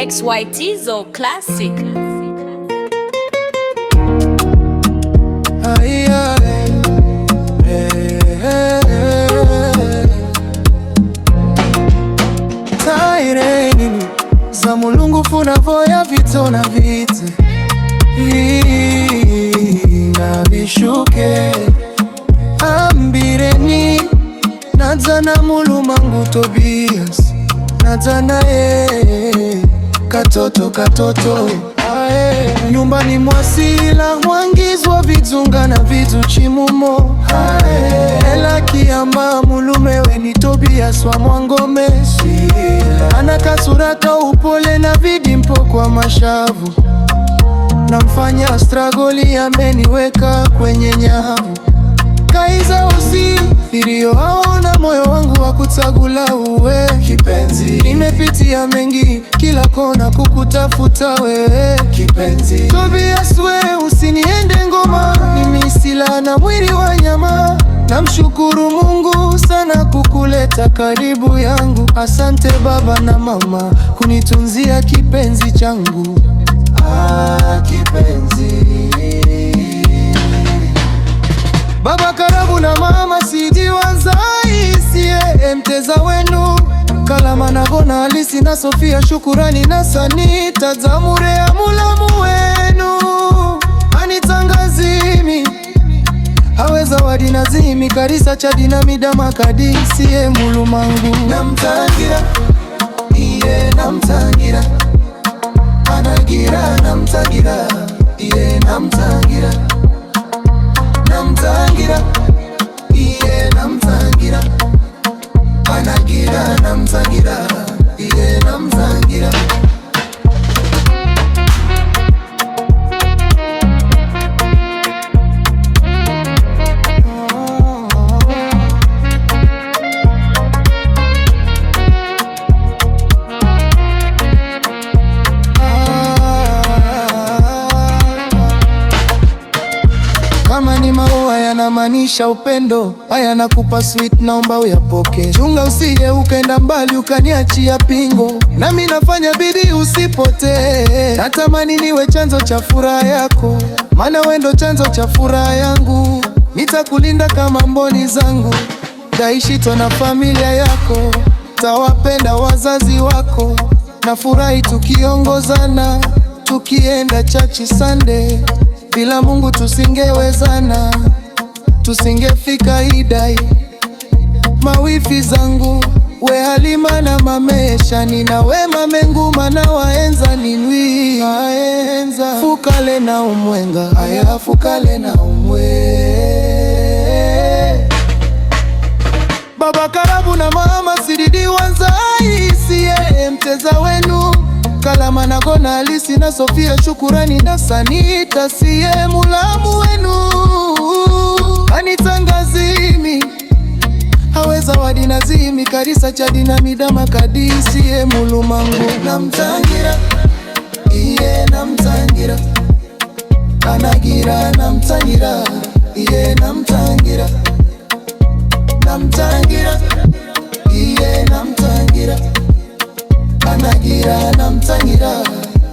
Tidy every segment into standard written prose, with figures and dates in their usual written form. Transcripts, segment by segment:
XYTZO Classic. Taireni za mulungu funavoya vito na vite na vishuke ambireni nazana mulumangu Tobias nazana katoto nyumbani mwasila mwangizwa vizunga na vizu chimumo ela kiamba mulumewe ni Tobias wa Mwangome ana kasuraka upole na vidimpo kwa mashavu na mfanya stragoli ameniweka kwenye nyavu kaiza osi nilio haona moyo wangu wa kutagula uwe kipenzi nimepitia mengi kila kona kukutafuta wewe kipenzi Tobias we usiniende ngoma mimi sila na mwili wa nyama namshukuru Mungu sana kukuleta karibu yangu asante baba na mama kunitunzia kipenzi changu kipenzi baba karabu na mama sijiwanzai siye mteza wenu Kalama na Gona Alisi na Sofia shukurani na Sanita zamure ya mulamu wenu anitangazimi haweza wadi nazimi karisa chadi na midama kadisi ye mulumangu namtangira iye namtangira anagira namtangira iye namtangira namtangira iye namtangira anagira namtangira iye namtangira kama ni maua yanamaanisha upendo, haya nakupa sweet, naomba uyapoke. Chunga usije ukenda mbali ukaniachia pingo, nami nafanya bidii usipotee. Natamani niwe chanzo cha furaha yako, maana wewe ndo chanzo cha furaha yangu. Nitakulinda kama mboni zangu, taishito na familia yako, tawapenda wazazi wako. Nafurahi tukiongozana, tukienda chachi Sunday. Bila Mungu tusingewezana, tusingefika idai. Mawifi zangu we Halima na Mamesha, nina we Mamenguma na waenza ninwi aenza fukale na umwenga aya fukale na umwe baba karabu na mama sididi wanzai siye mteza wenu Kalama na Gona Alisi na Sofia shukurani na Sanita siye mulamu wenu anitangazimi haweza wadi nazimi karisa chadi na midama kadisi ye mulumangu namtangira iye namtangira anagira namtangira iye namtangira namtangira iye namtangira anagira namtangira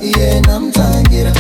iye namtangira